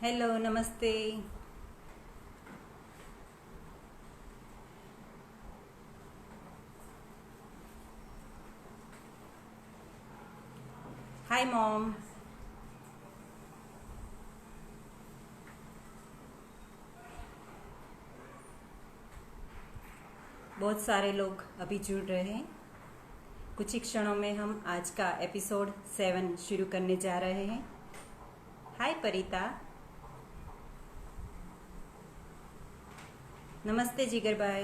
Hello, नमस्ते। Hi mom. बहुत सारे लोग अभी जुड़ रहे हैं। कुछ ही क्षणों में हम आज का एपिसोड 7 शुरू करने जा रहे हैं। हाय परिता। नमस्ते जिगर भाई।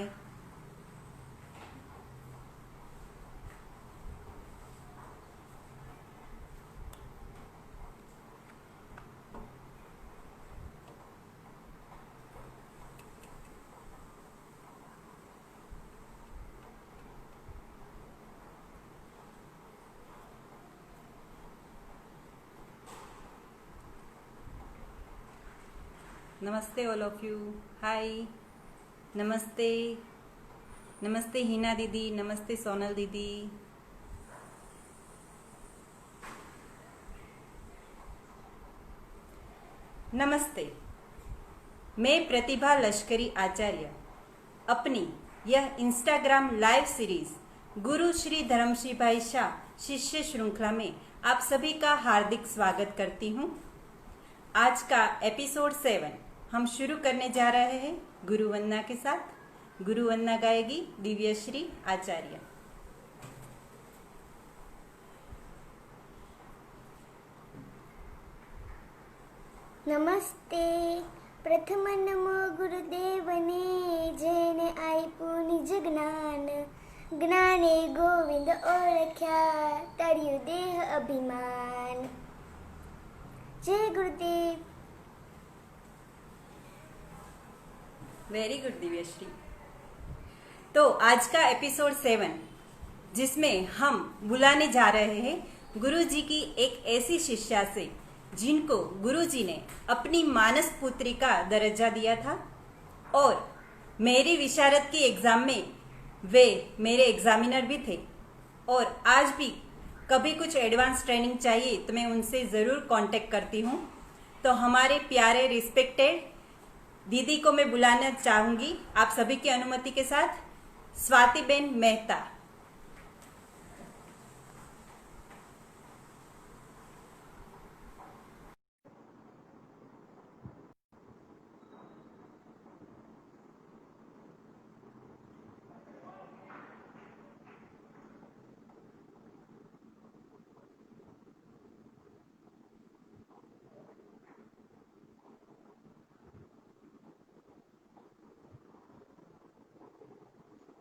नमस्ते ऑल ऑफ यू। हाय। नमस्ते। नमस्ते हिना दीदी, नमस्ते सोनल दीदी। नमस्ते। मैं प्रतिभा लश्करी आचार्य अपनी यह इंस्टाग्राम लाइव सीरीज गुरु श्री धर्मश्री भाई शाह शिष्य श्रृंखला में आप सभी का हार्दिक स्वागत करती हूँ। आज का एपिसोड 7 हम शुरू करने जा रहे हैं गुरु वंदना के साथ। गुरु वंदना गाएगी दिव्यश्री आचार्य। નમસ્તે. પ્રથમ નમો ગુરુદેવને, જેને આપ્યું નિજ જ્ઞાન. જ્ઞાને ગોવિંદ ઓળખ્યા, તળ્યું દેહ અભિમાન. જય ગુરુદેવ. Very good Divyashree. तो आज का एपिसोड 7 जिसमें हम बुलाने जा रहे हैं गुरु जी की एक ऐसी शिष्या से जिनको गुरु जी ने अपनी मानस पुत्री का दर्जा दिया था और मेरी विशारद की एग्जाम में वे मेरे एग्जामिनर भी थे और आज भी कभी कुछ एडवांस ट्रेनिंग चाहिए तो मैं उनसे ज़रूर कांटेक्ट करती हूँ। तो हमारे प्यारे रिस्पेक्टेड दीदी को मैं बुलाना चाहूंगी आप सभी की अनुमति के साथ, स्वातिबेन Mehta.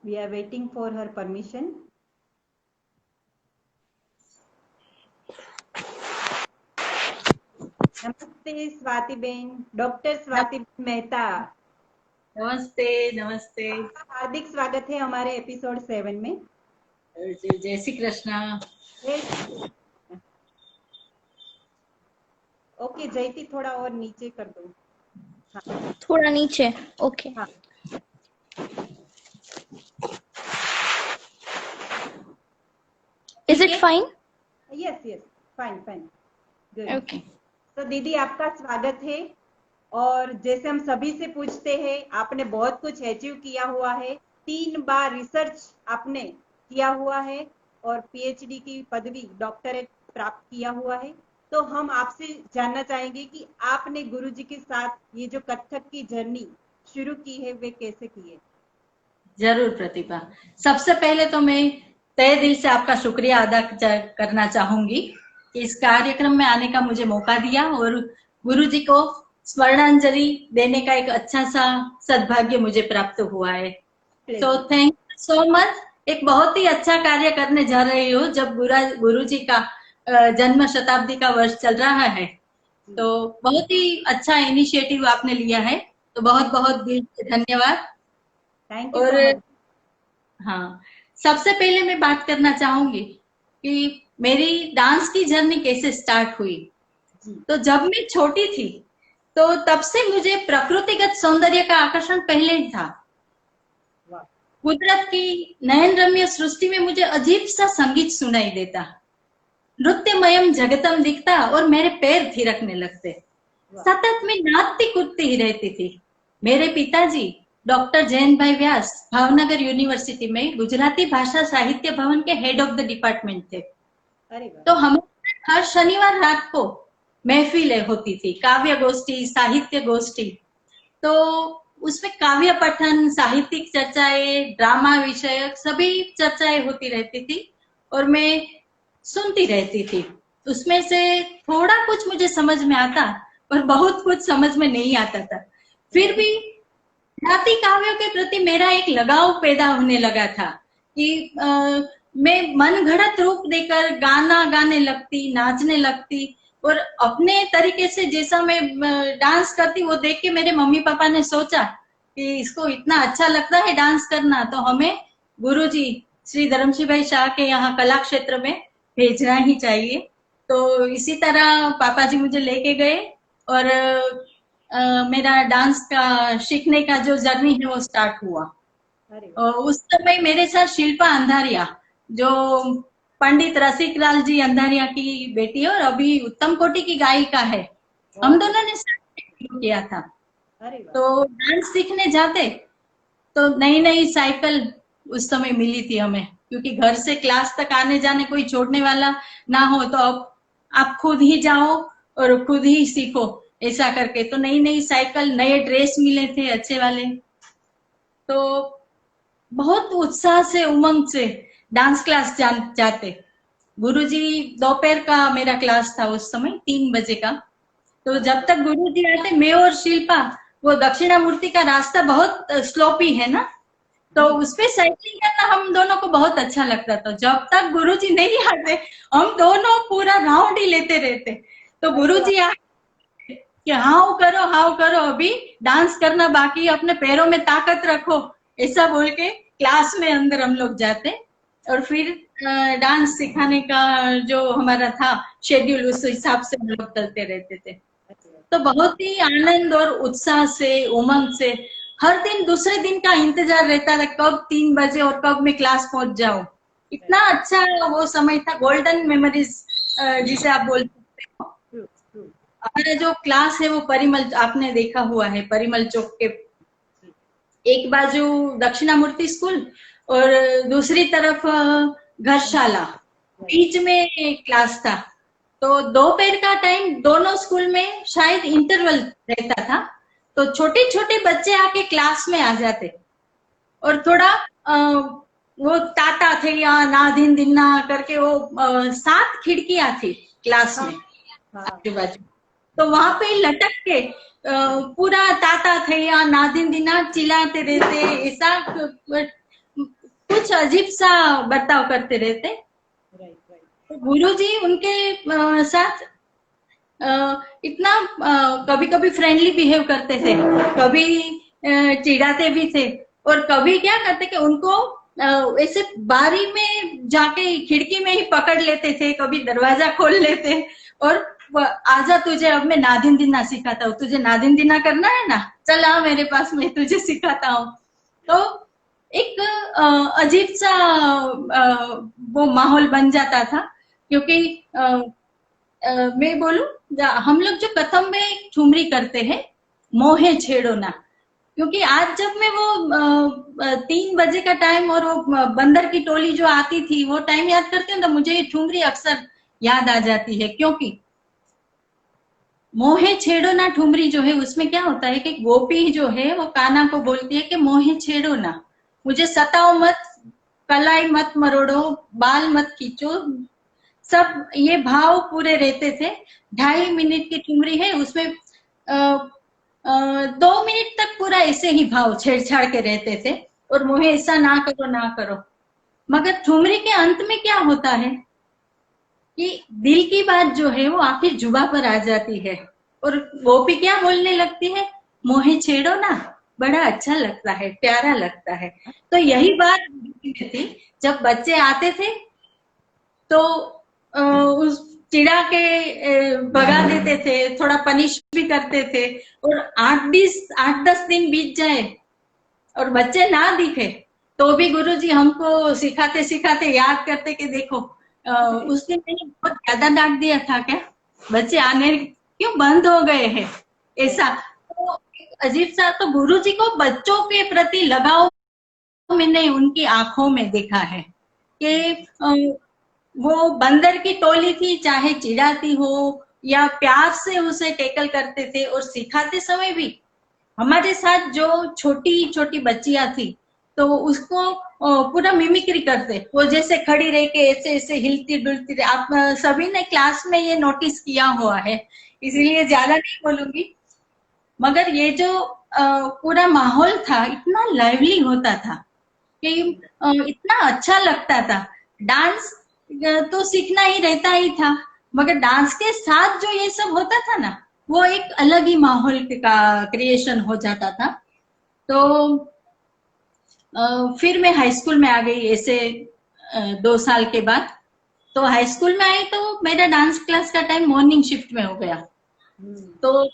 We are waiting for her permission. नमस्ते स्वातिबेन, डॉक्टर स्वातिबेन मेहता। नमस्ते नमस्ते। आपका हार्दिक स्वागत है हमारे एपिसोड 7 में। जय श्री कृष्णा। ओके जयती, थोड़ा और नीचे कर दो। हाँ, થોડા નીચે. ઓકે. हाँ। Is it fine? Yes yes, fine fine, good. Okay. तो दीदी आपका स्वागत है। और जैसे हम सभी से पूछते हैं, आपने बहुत कुछ अचीव किया हुआ है। 3 बार रिसर्च आपने किया हुआ है और पीएचडी की पदवी डॉक्टरेट प्राप्त किया हुआ है। तो हम आपसे जानना चाहेंगे कि आपने गुरुजी के साथ ये जो कथक की जर्नी शुरू की है वे कैसे की है। जरूर प्रतिभा, सबसे पहले तो मैं तहे दिल से आपका शुक्रिया अदा करना चाहूंगी कि इस कार्यक्रम में आने का मुझे मौका दिया और गुरुजी को स्वर्णांजलि देने का एक अच्छा सा सद्भाग्य मुझे प्राप्त हुआ है। तो थैंक यू सो मच। एक बहुत ही अच्छा कार्य करने जा रही हूँ जब गुरुजी का जन्म शताब्दी का वर्ष चल रहा है, तो बहुत ही अच्छा इनिशिएटिव आपने लिया है, तो बहुत बहुत दिल से धन्यवाद। थैंक यू और सो मच। हाँ, सबसे पहले मैं बात करना चाहूंगी कि मेरी डांस की जर्नी कैसे स्टार्ट हुई। तो जब मैं छोटी थी तो तब से मुझे प्रकृतिगत सौंदर्य का आकर्षण पहले ही था। कुदरत की नयन रम्य सृष्टि में मुझे अजीब सा संगीत सुनाई देता, नृत्यमयम जगतम दिखता और मेरे पैर थिरकने लगते। सतत में नाचती कूदती ही रहती थी। मेरे पिताजी डॉक्टर जयंत भाई व्यास भावनगर यूनिवर्सिटी में गुजराती भाषा साहित्य भवन के हेड ऑफ द डिपार्टमेंट थे। अरे वाह। तो हमारे हर शनिवार रात को महफिलें होती थी, काव्य गोष्ठी, साहित्य गोष्ठी। तो उसमें काव्य पठन, साहित्यिक चर्चाएं, ड्रामा विषयक सभी चर्चाएं होती रहती थी और मैं सुनती रहती थी। उसमें से थोड़ा कुछ मुझे समझ में आता और बहुत कुछ समझ में नहीं आता था। फिर भी गुजराती काव्यों के प्रति मेरा एक लगाव पैदा होने लगा था कि मैं मनगढ़ंत रूप देकर गाना गाने लगती, नाचने लगती और अपने तरीके से जैसा मैं डांस करती वो देख के मेरे मम्मी पापा ने सोचा कि इसको इतना अच्छा लगता है डांस करना, तो हमें गुरुजी श्री धर्मसिंह भाई शाह के यहाँ कला क्षेत्र में भेजना ही चाहिए। तो इसी तरह पापा जी मुझे लेके गए और मेरा डांस का सीखने का जो जर्नी है वो स्टार्ट हुआ। अरे उस समय मेरे साथ शिल्पा अंधारिया, जो पंडित रसिक लाल जी अंधारिया की बेटी है और अभी उत्तम कोटि की गायिका है, हम दोनों ने साथ शुरू किया था। अरे वाह। तो डांस सीखने जाते तो नई नई साइकिल उस समय मिली थी हमें, क्योंकि घर से क्लास तक आने जाने कोई छोड़ने वाला ना हो, तो अब आप खुद ही जाओ और खुद ही सीखो ऐसा करके। तो नई नई साइकिल, नए ड्रेस मिले थे अच्छे वाले। तो बहुत उत्साह से, उमंग से डांस क्लास जाते। गुरुजी दोपहर का मेरा क्लास था उस समय 3 बजे का। तो जब तक गुरुजी आते, मैं और शिल्पा, वो दक्षिणामूर्ति का रास्ता बहुत स्लोपी है ना, तो उसपे साइकिलिंग करना हम दोनों को बहुत अच्छा लगता था। जब तक गुरुजी नहीं आते हम दोनों पूरा राउंड ही लेते रहते। तो गुरुजी आए कि हाउ करो, अभी डांस करना बाकी है, अपने पैरों में ताकत रखो, ऐसा बोल के क्लास में अंदर हम लोग जाते और फिर डांस सिखाने का जो हमारा था शेड्यूल, उस हिसाब से हम लोग चलते रहते थे। तो बहुत ही आनंद और उत्साह से, उमंग से हर दिन दूसरे दिन का इंतजार रहता था, कब 3 बजे और कब मैं क्लास पहुंच जाऊं। इतना अच्छा वो समय था, गोल्डन मेमोरीज जिसे आप बोल सकते हो। हमारा जो क्लास है वो परिमल, आपने देखा हुआ है, परिमल चौक के एक बाजू दक्षिणामूर्ति स्कूल और दूसरी तरफ घरशाला, बीच में क्लास था। तो दोपहर का टाइम दोनों स्कूल में शायद इंटरवल रहता था, तो छोटे छोटे बच्चे आके क्लास में आ जाते और थोड़ा वो ताता थे या ना दिन दिन ना करके, वो 7 खिड़कियां थी क्लास में आजू बाजू, तो वहां पे लटक के पूरा ताता थे या नादिन दिना चिल्लाते रहते, ऐसा कुछ अजीब सा बर्ताव करते रहते। तो गुरुजी उनके साथ इतना कभी कभी फ्रेंडली बिहेव करते थे, कभी चिढ़ाते भी थे और कभी क्या करते कि उनको ऐसे बारी में जाके खिड़की में ही पकड़ लेते थे, कभी दरवाजा खोल लेते और आजा तुझे अब मैं नादिन दिना सिखाता हूँ, तुझे नादिन दिना करना है ना, चल आ मेरे पास, मैं तुझे सिखाता हूँ। तो एक अजीब सा वो माहौल बन जाता था, क्योंकि मैं बोलूं, हम लोग जो कथम में ठुमरी करते हैं, मोहे छेड़ो ना, क्योंकि आज जब मैं वो 3 बजे का टाइम और वो बंदर की टोली जो आती थी वो टाइम याद करती हूँ, तो मुझे ये ठुमरी अक्सर याद आ जाती है। क्योंकि मोहे छेड़ो ना ठुमरी जो है, उसमें क्या होता है कि गोपी जो है वो कान्हा को बोलती है कि मोहे छेड़ो ना, मुझे सताओ मत, कलाई मत मरोड़ो, बाल मत खींचो, सब ये भाव पूरे रहते थे। 2.5 मिनट की ठुमरी है, उसमें 2 मिनट तक पूरा ऐसे ही भाव छेड़छाड़ के रहते थे और मोहे ऐसा ना करो ना करो। मगर ठुमरी के अंत में क्या होता है कि दिल की बात जो है वो आखिर जुबा पर आ जाती है और गोपी क्या बोलने लगती है, मोहे छेड़ो ना, बड़ा अच्छा लगता है, प्यारा लगता है। तो यही बात थी, जब बच्चे आते थे तो उस चिढ़ा के भगा देते थे, थोड़ा पनिश भी करते थे और 8-10 दिन बीत जाए और बच्चे ना दिखे तो भी गुरुजी हमको सिखाते सिखाते याद करते कि देखो उस दिन मैंने बहुत ज्यादा डांट दिया था क्या, बच्चे आने क्यों बंद हो गए हैं, ऐसा। तो अजीब सा, तो गुरुजी को बच्चों के प्रति लगाव मैंने उनकी आंखों में देखा है कि वो बंदर की टोली थी, चाहे चिढ़ाती हो या प्यार से उसे टेकल करते थे, और सिखाते समय भी हमारे साथ जो छोटी छोटी बच्चियां थी तो उसको पूरा मिमिक्री करते, वो जैसे खड़ी रह के ऐसे ऐसे हिलती डुलती रहे। आप सभी ने क्लास में ये नोटिस किया हुआ है, इसीलिए ज्यादा नहीं बोलूंगी। मगर ये जो पूरा माहौल था इतना लाइवली होता था कि इतना अच्छा लगता था। डांस तो सीखना ही रहता ही था, मगर डांस के साथ जो ये सब होता था ना, वो एक अलग ही माहौल का क्रिएशन हो जाता था। तो फिर मैं हाई स्कूल में आ गई ऐसे 2 साल के बाद। तो हाई स्कूल में आई तो मेरा डांस क्लास का टाइम मॉर्निंग शिफ्ट में हो गया। तो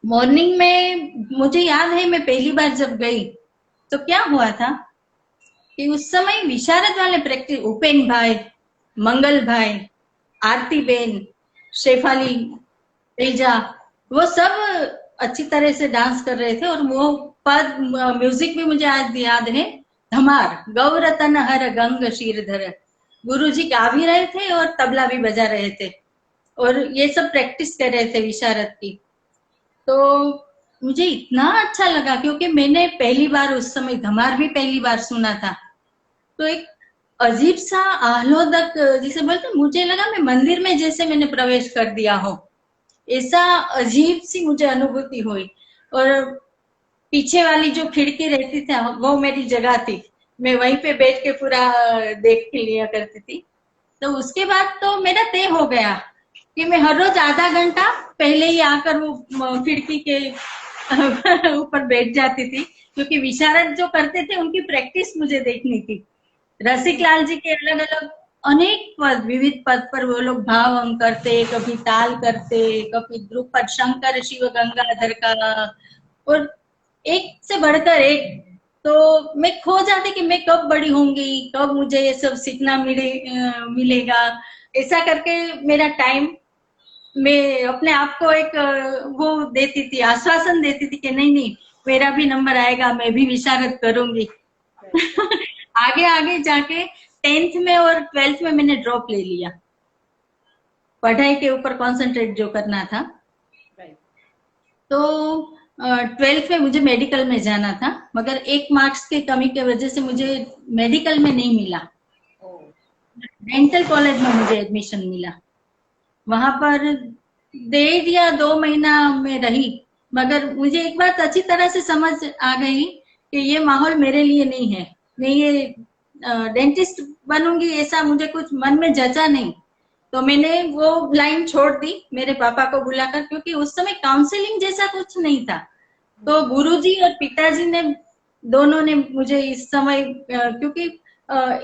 मॉर्निंग में मुझे याद है मैं पहली बार जब गई तो क्या हुआ था कि उस समय विशारद वाले प्रैक्टिस, उपेन भाई, मंगल भाई, आरती बेन, शेफाली, तेजा, वो सब अच्छी तरह से डांस कर रहे थे। और वो पद म्यूजिक भी मुझे आज याद है, धमार गौर तन हर गंग शीरधर, गुरु जी गा भी रहे थे और तबला भी बजा रहे थे, और ये सब प्रैक्टिस कर रहे थे विशारद की। तो मुझे इतना अच्छा लगा क्योंकि मैंने पहली बार उस समय धमार भी पहली बार सुना था। तो एक अजीब सा आह्लादक, जिसे बोलते, मुझे लगा मैं मंदिर में जैसे मैंने प्रवेश कर दिया हो, ऐसा अजीब सी मुझे अनुभूति हुई। और पीछे वाली जो खिड़की रहती थी वो मेरी जगह थी, मैं वहीं पे बैठ के पूरा देख के लिया करती थी। तो उसके बाद तो मेरा तय हो गया कि मैं हर रोज आधा घंटा पहले ही आकर वो खिड़की के ऊपर बैठ जाती थी, क्योंकि विशारद जो करते थे उनकी प्रैक्टिस मुझे देखनी थी। रसिक लाल जी के अलग अलग अनेक पद, विविध पद पर वो लोग भाव अंग करते, कभी ताल करते, कभी ध्रुपद, शंकर शिव गंगाधर का, और एक से बढ़कर एक। तो मैं खो जाती कि मैं कब बड़ी होंगी, कब मुझे ये सब सीखना मिलेगा। ऐसा करके मेरा टाइम, मैं अपने आप को एक वो देती थी, आश्वासन देती थी कि नहीं नहीं, मेरा भी नंबर आएगा, मैं भी विशारद करूंगी। आगे आगे जाके 10th में और 12th में मैंने ड्रॉप ले लिया, पढ़ाई के ऊपर कंसंट्रेट जो करना था। तो 12th में मुझे मेडिकल में जाना था, मगर 1 मार्क्स की कमी की वजह से मुझे मेडिकल में नहीं मिला। डेंटल कॉलेज में मुझे एडमिशन मिला। वहां पर 1.5 या 2 महीना में रही, मगर मुझे एक बात अच्छी तरह से समझ आ गई कि ये माहौल मेरे लिए नहीं है। मैं ये डेंटिस्ट बनूंगी ऐसा मुझे कुछ मन में जचा नहीं। तो मैंने वो लाइन छोड़ दी मेरे पापा को बुलाकर, क्योंकि उस समय काउंसलिंग जैसा कुछ नहीं था। तो गुरुजी और पिताजी ने दोनों ने मुझे इस समय, क्योंकि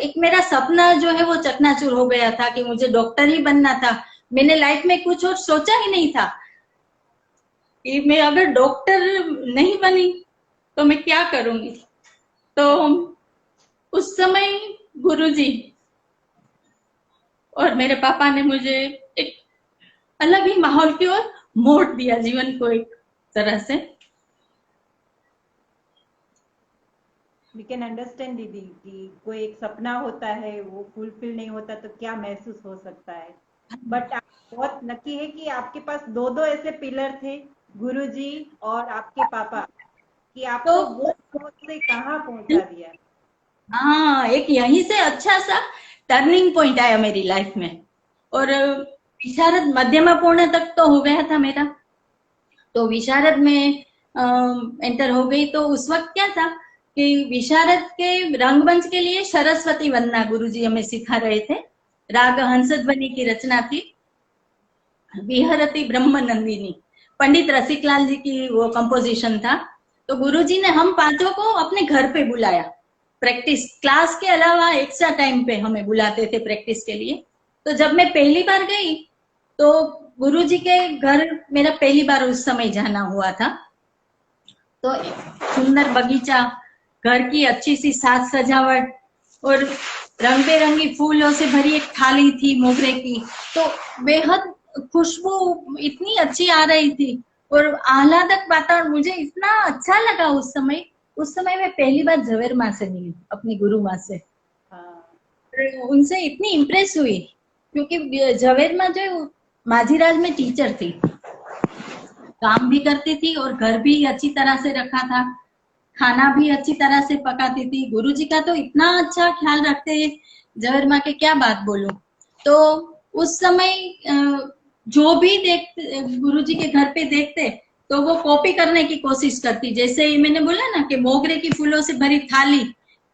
एक मेरा सपना जो है वो चकनाचूर हो गया था कि मुझे डॉक्टर ही बनना था। मैंने लाइफ में कुछ और सोचा ही नहीं था कि मैं अगर डॉक्टर नहीं बनी तो मैं क्या करूंगी। तो उस समय गुरुजी और मेरे पापा ने मुझे एक अलग ही माहौल की ओर मोड़ दिया, जीवन को एक तरह से। वी कैन अंडरस्टैंड दीदी कि कोई एक सपना होता है वो फुलफिल नहीं होता तो क्या महसूस हो सकता है। बट आप बहुत लकी है कि आपके पास दो दो ऐसे पिलर थे, गुरुजी और आपके पापा, कि आपको वो सोच से कहाँ पहुंचा दिया। हाँ, एक यहीं से अच्छा सा टर्निंग पॉइंट आया मेरी लाइफ में। और विशारद मध्यमा पूर्ण तक तो हो गया था मेरा। तो विशारद में एंटर हो गई। तो उस वक्त क्या था कि विशारद के रंगमंच के लिए सरस्वती वंदना गुरुजी हमें सिखा रहे थे। राग हंसध्वनि की रचना थी, विहरती ब्रह्म नंदिनी, पंडित रसिकलाल जी की वो कंपोजिशन था। तो गुरुजी ने हम 5 को अपने घर पे बुलाया, प्रैक्टिस क्लास के अलावा एक्स्ट्रा टाइम पे हमें बुलाते थे प्रैक्टिस के लिए। तो जब मैं पहली बार गई तो गुरुजी के घर मेरा पहली बार उस समय जाना हुआ था। तो सुंदर बगीचा, घर की अच्छी सी साज सजावट और रंग बिरंगी फूलों से भरी एक थाली थी मोगरे की। तो बेहद खुशबू इतनी अच्छी आ रही थी और आह्लादक वातावरण, मुझे इतना अच्छा लगा उस समय। उस समय मैं पहली बार झवेर माँ से मिली, अपनी गुरु माँ से। हाँ। उनसे इतनी इम्प्रेस हुई क्योंकि झवेर माँ जो माझीराज में टीचर थी, काम भी करती थी और घर भी अच्छी तरह से रखा था, खाना भी अच्छी तरह से पकाती थी। गुरुजी का तो इतना अच्छा ख्याल रखते हैं, झवेर माँ के क्या बात बोलूं। तो उस समय जो भी देखते गुरुजी के घर पे देखते तो वो कॉपी करने की कोशिश करती। जैसे मैंने बोला ना कि मोगरे की फूलों से भरी थाली,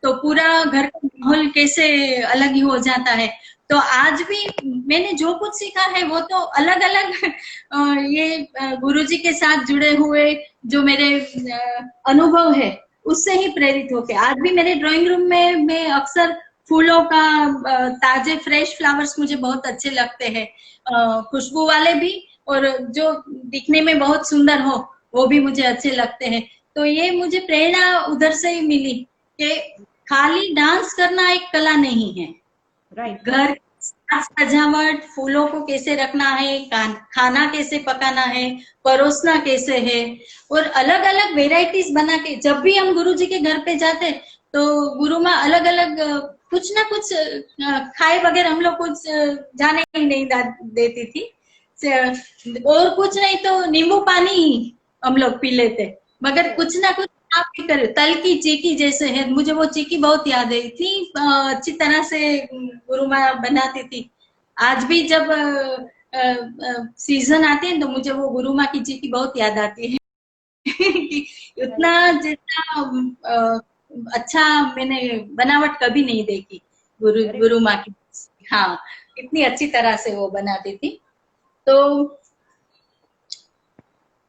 तो पूरा घर का माहौल कैसे अलग ही हो जाता है। तो आज भी मैंने जो कुछ सीखा है वो तो अलग अलग ये गुरुजी के साथ जुड़े हुए जो मेरे अनुभव है उससे ही प्रेरित होके आज भी मेरे ड्राइंग रूम में मैं अक्सर फूलों का ताजे फ्रेश फ्लावर्स मुझे बहुत अच्छे लगते हैं, खुशबू वाले भी और जो दिखने में बहुत सुंदर हो वो भी मुझे अच्छे लगते हैं। तो ये मुझे प्रेरणा उधर से ही मिली कि खाली डांस करना एक कला नहीं है, राइट। घर सजावट, फूलों को कैसे रखना है, खाना कैसे पकाना है, परोसना कैसे है, और अलग अलग वेराइटीज बना के जब भी हम गुरु जी के घर पे जाते तो गुरु माँ अलग अलग कुछ ना कुछ खाए बगैर हम लोग कुछ जाने ही नहीं देती थी। और कुछ नहीं तो नींबू पानी ही हम लोग पी लेते, मगर कुछ ना कुछ आप भी करे। तल की चीकी जैसे है, मुझे वो चीकी बहुत याद है, इतनी अच्छी तरह से गुरु माँ बनाती थी। आज भी जब सीजन आते हैं तो मुझे वो गुरु माँ की चीकी बहुत याद आती है कि उतना जितना अच्छा मैंने बनावट कभी नहीं देखी गुरु माँ की। हाँ, इतनी अच्छी तरह से वो बनाती थी। तो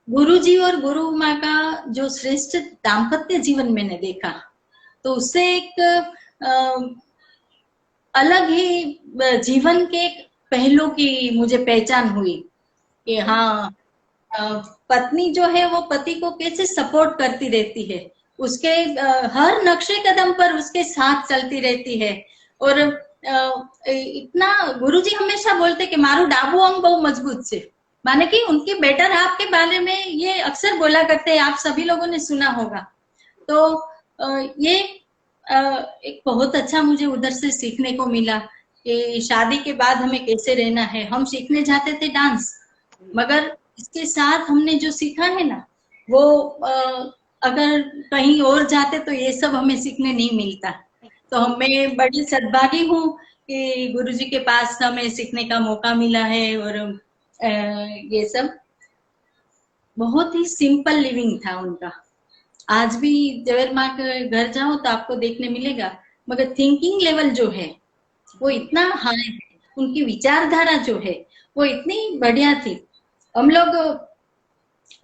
गुरु जी और गुरु माँ का जो श्रेष्ठ दाम्पत्य जीवन मैंने देखा तो उससे एक अलग ही जीवन के पहलू की मुझे पहचान हुई कि हाँ, पत्नी जो है वो पति को कैसे सपोर्ट करती रहती है, उसके हर नक्शे कदम पर उसके साथ चलती रहती है। और इतना गुरुजी हमेशा बोलते कि मारू डाबू अंग बहु मजबूत से, माने कि उनके बेटर हाफ के बारे में ये अक्सर बोला करते हैं, आप सभी लोगों ने सुना होगा। तो ये एक बहुत अच्छा मुझे उधर से सीखने को मिला कि शादी के बाद हमें कैसे रहना है। हम सीखने जाते थे डांस, मगर इसके साथ हमने जो सीखा है ना वो अगर कहीं और जाते तो ये सब हमें सीखने नहीं मिलता। तो मैं बड़ी सद्भागी हूँ कि गुरुजी के पास हमें सीखने का मौका मिला है। और ये सब बहुत ही सिंपल लिविंग था उनका। आज भी झवेर माँ के घर जाओ तो आपको देखने मिलेगा, मगर थिंकिंग लेवल जो है वो इतना हाई है, उनकी विचारधारा जो है वो इतनी बढ़िया थी। हम लोग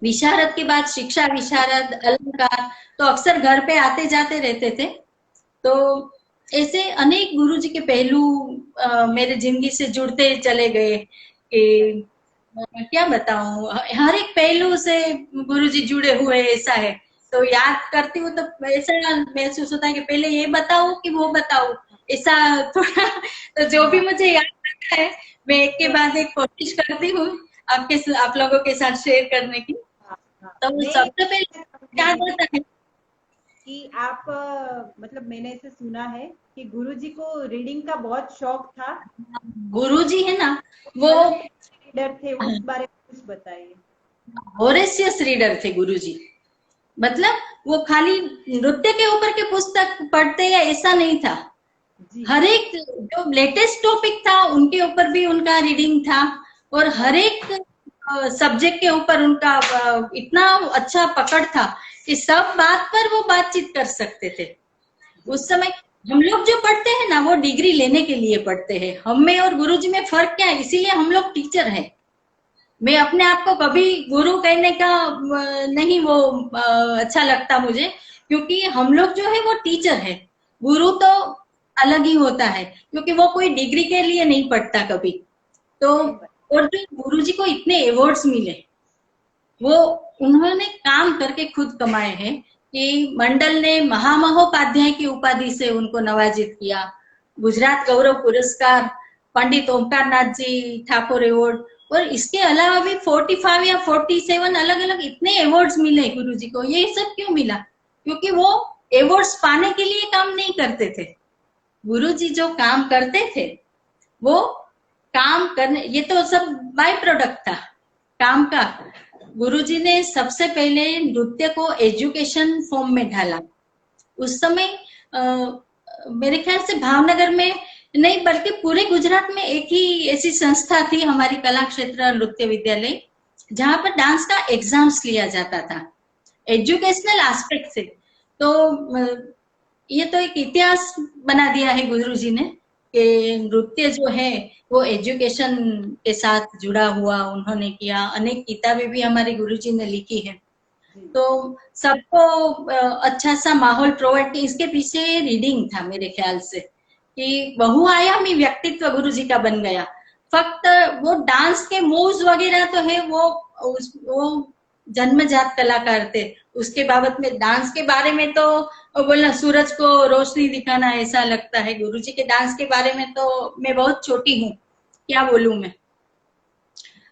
विशारद के बाद शिक्षा विशारद अलंकार तो अक्सर घर पे आते जाते रहते थे। तो ऐसे अनेक गुरुजी के पहलू मेरे जिंदगी से जुड़ते चले गए कि क्या बताऊं, हर एक पहलू से गुरुजी जुड़े हुए ऐसा है। तो याद करती हूँ तो ऐसा महसूस होता है कि पहले ये बताओ कि वो बताओ, ऐसा थोड़ा। तो जो भी मुझे याद आता है मैं एक के बाद एक कोशिश करती हूँ आप लोगों के साथ शेयर करने की। तो सबसे पहले याद आता है कि आप मतलब मैंने ऐसे सुना है कि गुरुजी को रीडिंग का बहुत शौक था। गुरुजी है ना वो रीडर थे, उस बारे में कुछ बताइए। होरेशियस रीडर थे गुरुजी, मतलब वो खाली नृत्य के ऊपर के पुस्तक पढ़ते या ऐसा नहीं था, हर एक जो लेटेस्ट टॉपिक था उनके ऊपर भी उनका रीडिंग था। और हर एक सब्जेक्ट के ऊपर उनका इतना अच्छा पकड़ था कि सब बात पर वो बातचीत कर सकते थे। उस समय हम लोग जो पढ़ते हैं ना वो डिग्री लेने के लिए पढ़ते हैं, हम में और गुरुजी में फर्क क्या है, इसीलिए हम लोग टीचर हैं। मैं अपने आप को कभी गुरु कहने का नहीं वो अच्छा लगता मुझे, क्योंकि हम लोग जो है वो टीचर है। गुरु तो अलग ही होता है क्योंकि वो कोई डिग्री के लिए नहीं पढ़ता कभी। तो और जो गुरुजी को इतने अवार्ड्स मिले वो उन्होंने काम करके खुद कमाए हैं कि मंडल ने महामहोपाध्याय की उपाधि से उनको नवाजित किया, गुजरात गौरव पुरस्कार, पंडित ओमकार नाथ जी ठाकुर अवार्ड, और इसके अलावा भी 45 या 47 अलग अलग इतने अवार्ड्स मिले गुरुजी को। ये सब क्यों मिला? क्योंकि वो अवार्ड्स पाने के लिए काम नहीं करते थे। गुरुजी जो काम करते थे वो काम करने, ये तो सब बाय प्रोडक्ट था काम का। गुरुजी ने सबसे पहले नृत्य को एजुकेशन फॉर्म में ढाला। उस समय मेरे ख्याल से भावनगर में नहीं बल्कि पूरे गुजरात में एक ही ऐसी संस्था थी, हमारी कला क्षेत्र नृत्य विद्यालय, जहां पर डांस का एग्जाम्स लिया जाता था एजुकेशनल एस्पेक्ट से। तो ये तो एक इतिहास बना दिया है गुरुजी ने कि नृत्य जो है वो एजुकेशन के साथ जुड़ा हुआ उन्होंने किया। अनेक किताबें भी हमारे गुरुजी ने लिखी है। तो सबको अच्छा सा माहौल प्रोवाइड किया। इसके पीछे रीडिंग था मेरे ख्याल से कि बहुआयामी व्यक्तित्व गुरुजी का बन गया। फक्त वो डांस के मूव्स वगैरह तो है, वो जन्मजात कलाकार थे। उसके बाबत में डांस के बारे में तो बोलना सूरज को रोशनी दिखाना ऐसा लगता है। गुरुजी के डांस के बारे में तो मैं बहुत छोटी हूँ, क्या बोलूं मैं।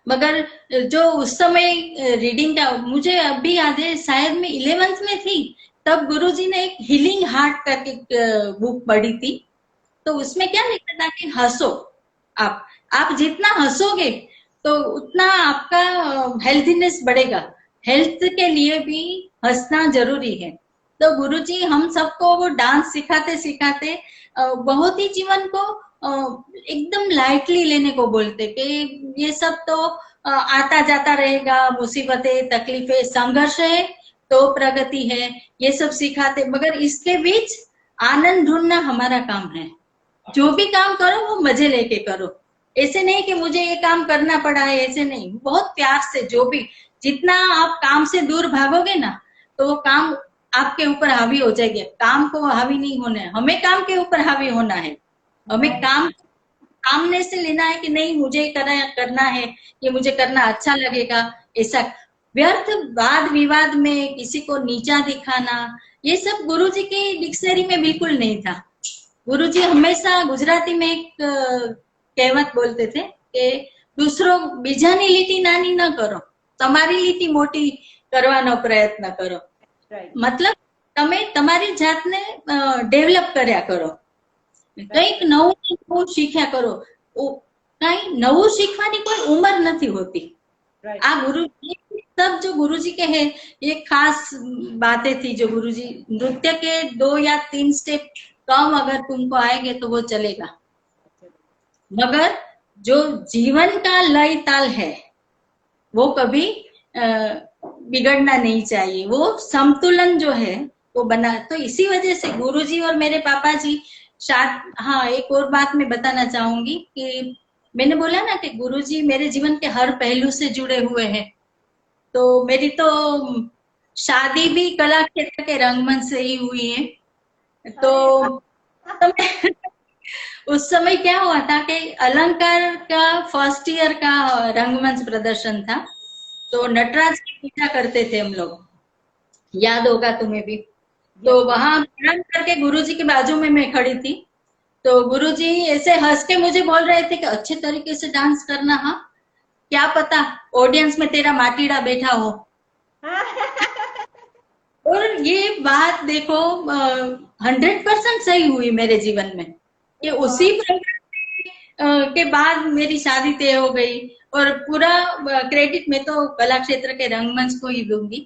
मगर जो उस समय रीडिंग का मुझे अभी याद है, शायद मैं 11th में थी तब गुरुजी ने एक हीलिंग हार्ट करके बुक पढ़ी थी। तो उसमें क्या लिखा था कि हंसो, आप जितना हंसोगे तो उतना आपका हेल्थीनेस बढ़ेगा। हेल्थ के लिए भी हंसना जरूरी है। तो गुरुजी हम सबको वो डांस सिखाते सिखाते बहुत ही जीवन को एकदम लाइटली लेने को बोलते कि ये सब तो आता जाता रहेगा, मुसीबतें तकलीफें संघर्ष है तो प्रगति है, ये सब सिखाते। मगर इसके बीच आनंद ढूंढना हमारा काम है। जो भी काम करो वो मजे लेके करो। ऐसे नहीं कि मुझे ये काम करना पड़ा है, ऐसे नहीं। बहुत प्यार से, जो भी जितना आप काम से दूर भागोगे ना तो वो काम आपके ऊपर हावी हो जाएगी। काम को हावी नहीं होना है, हमें काम के ऊपर हावी होना है। हमें काम सामने से लेना है कि नहीं मुझे करना है, ये मुझे करना अच्छा लगेगा। ऐसा व्यर्थ वाद विवाद में किसी को नीचा दिखाना, ये सब गुरुजी की डिक्शनरी में बिल्कुल नहीं था। गुरुजी हमेशा गुजराती में एक कहेवत बोलते थे कि दूसरो बीजानी લીટી નાની ન કરો, તમારી લીટી મોટી કરવાનો પ્રયત્ન કરો। मतलब તમે તમારી જાતને ડેવલપ કર્યા કરો, કંઈક નવું શીખ્યા કરો। કઈ નવું શીખવાની કોઈ ઉંમર નથી હોતી। આ गुरुजी सब जो गुरुजी के हैं ये खास बातें थी जो गुरुजी नृत्य के 2 या 3 स्टेप कम अगर तुमको आएंगे तो वो चलेगा, मगर जो जीवन का लय ताल है वो कभी बिगड़ना नहीं चाहिए। वो संतुलन जो है वो बना। तो इसी वजह से गुरुजी और मेरे पापा जी हाँ एक और बात मैं बताना चाहूंगी कि मैंने बोला ना कि गुरुजी मेरे जीवन के हर पहलू से जुड़े हुए हैं। तो मेरी तो शादी भी कला क्षेत्र के रंगमंच से ही हुई है। तो उस समय क्या हुआ था कि अलंकार का फर्स्ट ईयर का रंगमंच प्रदर्शन था। तो नटराज की पूजा करते थे हम लोग, याद होगा तुम्हें भी। तो वहां प्रणाम करके गुरुजी के बाजू में मैं खड़ी थी। तो गुरुजी ऐसे हंस के मुझे बोल रहे थे कि अच्छे तरीके से डांस करना, हाँ क्या पता ऑडियंस में तेरा माटीड़ा बैठा हो। और ये बात देखो 100% सही हुई मेरे जीवन में कि उसी प्रोग्राम के बाद मेरी शादी तय हो गई। और पूरा क्रेडिट मैं तो कला क्षेत्र के रंगमंच को ही दूंगी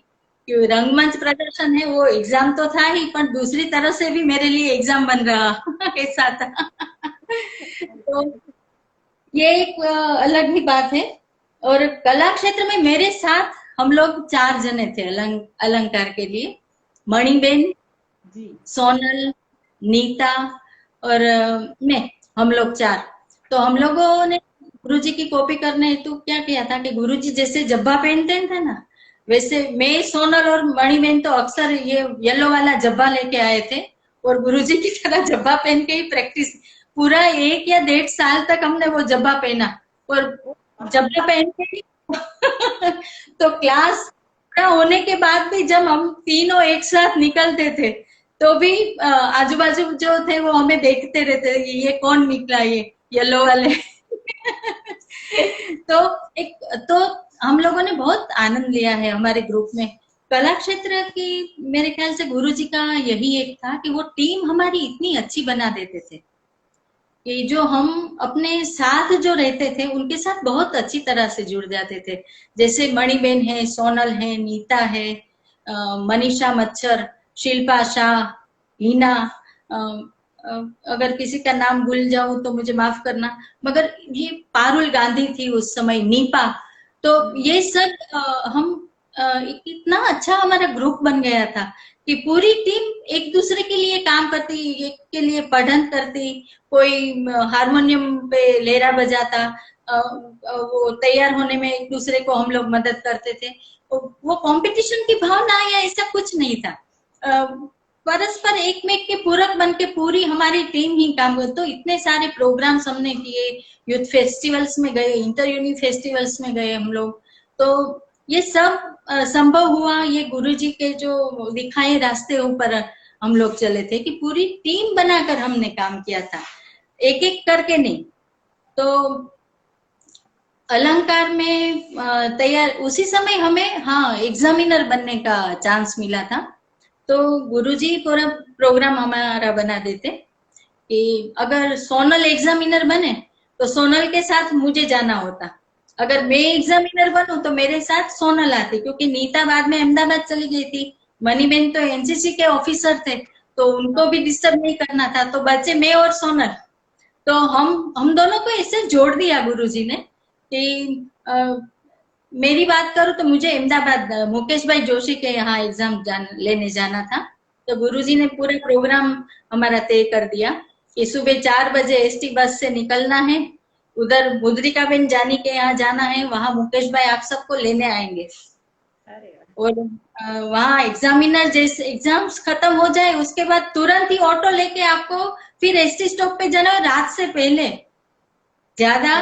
कि रंगमंच प्रदर्शन है वो एग्जाम तो था ही, पर दूसरी तरह से भी मेरे लिए एग्जाम बन रहा ऐसा था। तो ये एक अलग ही बात है। और कला क्षेत्र में मेरे साथ हम लोग 4 जने थे अलंकार के लिए, मणिबेन, सोनल, नीता और मैं, हम लोग 4। तो हम लोगों ने गुरुजी की कॉपी करने हेतु क्या किया था कि गुरुजी जैसे जब्बा पहनते थे ना, वैसे मैं, सोनल और मणिबेन तो अक्सर ये येलो वाला जब्बा लेके आए थे और गुरुजी की तरह जब्बा पहन के ही प्रैक्टिस पूरा 1 या 1.5 साल तक हमने वो जब्बा पहना। और जब्बा पहन के ही तो क्लास होने के बाद भी जब हम तीनों एक साथ निकलते थे तो भी आजू बाजू जो थे वो हमें देखते रहते, ये कौन निकला ये येलो वाले। तो एक तो हम लोगों ने बहुत आनंद लिया है हमारे ग्रुप में। कला क्षेत्र की मेरे ख्याल से गुरुजी का यही एक था कि वो टीम हमारी इतनी अच्छी बना देते थे कि जो हम अपने साथ जो रहते थे उनके साथ बहुत अच्छी तरह से जुड़ जाते थे। जैसे मणिबेन है, सोनल है, नीता है, मनीषा मच्छर, शिल्पा शाह, हिना, अ, अगर किसी का नाम भूल जाऊं तो मुझे माफ करना, मगर ये पारुल गांधी थी उस समय, नीपा। तो ये सब हम इतना अच्छा हमारा ग्रुप बन गया था कि पूरी टीम एक दूसरे के लिए काम करती, एक के लिए पढ़न करती, कोई हारमोनियम पे लेरा बजाता, वो तैयार होने में एक दूसरे को हम लोग मदद करते थे। वो कंपटीशन की भावना या ऐसा कुछ नहीं था। परस्पर एक में के पूरक बन के पूरी हमारी टीम ही काम करती। तो इतने सारे प्रोग्राम्स हमने किए, यूथ फेस्टिवल्स में गए, इंटर यूनि फेस्टिवल्स में गए हम लोग। तो ये सब संभव हुआ ये गुरुजी के जो दिखाए रास्ते ऊपर हम लोग चले थे कि पूरी टीम बनाकर हमने काम किया था, एक एक करके नहीं। तो अलंकार में तैयार उसी समय हमें हाँ एग्जामिनर बनने का चांस मिला था। तो गुरुजी पूरा प्रोग्राम हमारा बना देते कि अगर सोनल एग्जामिनर बने तो सोनल के साथ मुझे जाना होता, अगर मैं एग्जामिनर बनूं तो मेरे साथ सोनल आती, क्योंकि नीता बाद में अहमदाबाद चली गई थी, मनीबेन तो एनसीसी के ऑफिसर थे तो उनको भी डिस्टर्ब नहीं करना था, तो बचे मैं और सोनल। तो हम दोनों को ऐसे जोड़ दिया गुरुजी ने कि मेरी बात करूं तो मुझे अहमदाबाद मुकेश भाई जोशी के यहाँ एग्जाम लेने जाना था। तो गुरुजी ने पूरा प्रोग्राम हमारा तय कर दिया कि सुबह 4 बजे एसटी बस से निकलना है, उधर मुद्रिका बेन जानी के यहाँ जाना है, वहां मुकेश भाई आप सबको लेने आएंगे। और वहाँ एग्जामिनर जैसे एग्जाम्स खत्म हो जाए उसके बाद तुरंत ही ऑटो लेके आपको फिर एसटी स्टॉप पे जाना है, रात से पहले, ज्यादा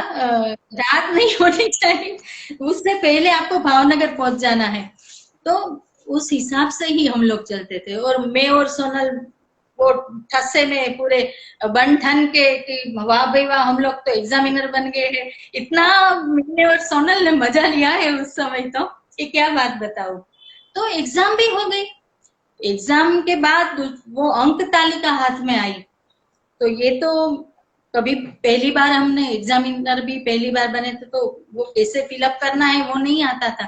रात नहीं होनी चाहिए, उससे पहले आपको भावनगर पहुंच जाना है। तो उस हिसाब से ही हम लोग चलते थे। और मैं और सोनल वो ठस्से में पूरे बन ठन के कि वाह भाई वाह हम लोग तो एग्जामिनर बन गए हैं, इतना मैंने और सोनल ने मजा लिया है उस समय तो कि क्या बात बताऊं। तो एग्जाम भी हो गई, एग्जाम के बाद वो अंक तालिका हाथ में आई। तो ये तो कभी पहली बार हमने एग्जामिनर भी पहली बार बने थे तो वो कैसे फिलअप करना है वो नहीं आता था।